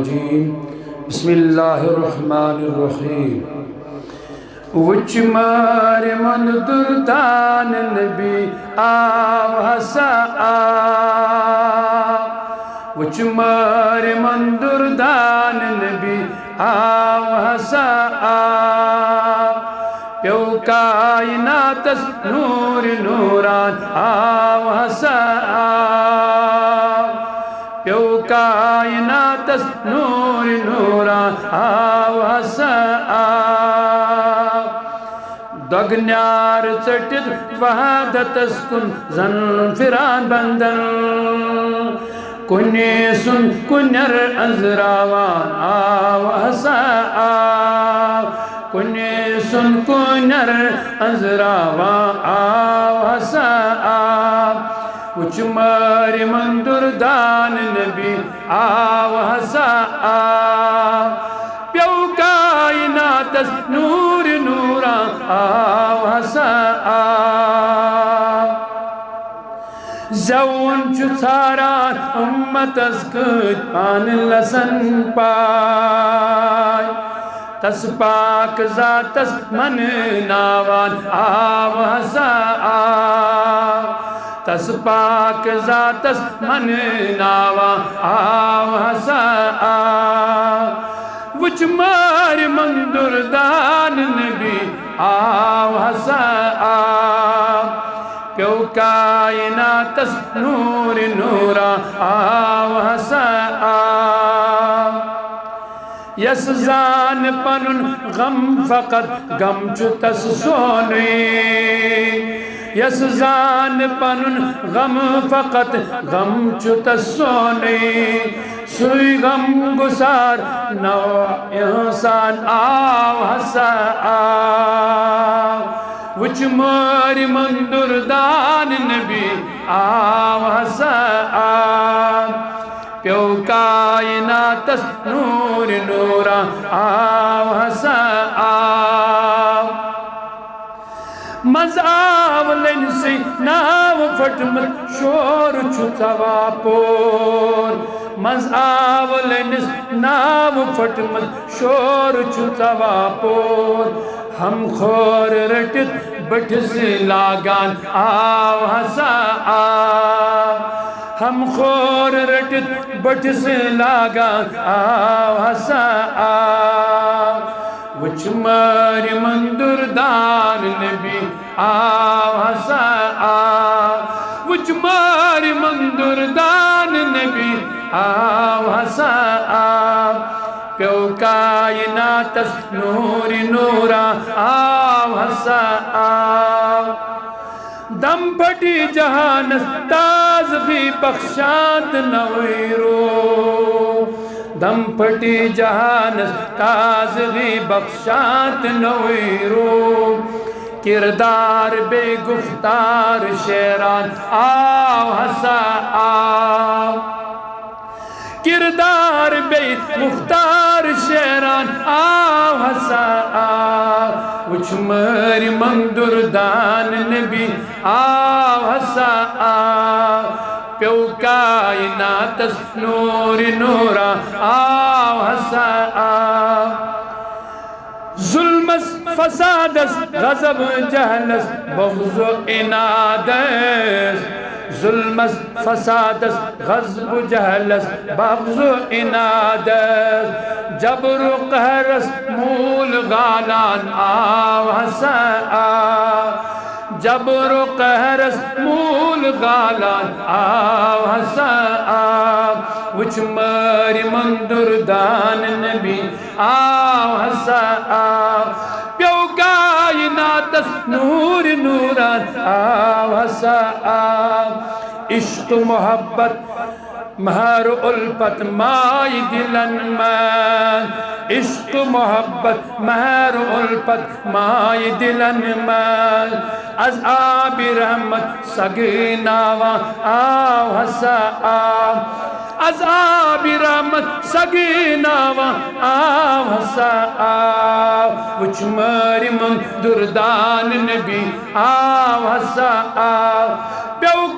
الرجيم بسم الله الرحمن الرحيم وچمار من دردان نبی آو ہسا وچمار من دردان نبی آو ہسا پیو کائناتس نور نوران آو ہسا پیو کائناتس نور نوران آو ہسا دگنیار چٹت وحادتس کن زن فران بندن کنی سن کنر ازراوان آو ہسا کنی سن کنر ازراوان آو ہسا وچمار من دردان نبی آو ہسا پیو کائناتس نور نورا آو ہسا زون چو ثاران امتس کت پان لسن پای تس پاک ذاتس من ناوان آو ہسا تس پاک ذاتس من ناوان آو ہسا وچمار من دردان نبی آو ہسا پیو کائناتس نور نورا آو ہسا یس زان پنن غم فقط غم چتس سونی یس زان پنن غم فقط غم چتس سونی سوی غم گسار نو انسان آو ہسا وچمار من دردان نبی آو ہسا پیو کائناتس نور نورا آو ہسا مز آو لنسی ناو فٹمت شور چھتا واپور مز آو لنس ناو فٹمت شور چھتا واپور ہم خور رٹت بٹس لاگان آو ہسا ہم خور رٹت بٹس لاگان آو ہسا وچمار من دردان نبی آو ہسا وچمار من دردان نبی آو ہسا پیو کائناتس نور نورا آو ہسا دم پھٹی جہانس تاز بھی بخشات نویرو دم پھٹی جہانس تاز بھی بخشات نویرو کردار بے گفتار شیران آو ہسا کردار بے مختار شیران آو ہسا وچمار من دردان نبی آو ہسا پیو کائناتس نور نورا آو ہسا ظلمس فسادس غضب جہلس بغض و انادس ظلمس فسادس غضب جہلس بغض و انادس جبر و قہرس مول غالان آو ہسا جبر و قہرس مول غالان آو ہسا وچمار من دردان نبی آو ہسا پیو کائناتس نور نوران آو ہسا عشق محبت مہر الفت مائی دلن من عشق محبت مہر الفت مائی دلن من از آب رحمت سگیناوا آو ہسا از آب رحمت سگیناوا آو ہسا وچمار من دردان نبی آو ہسا پیو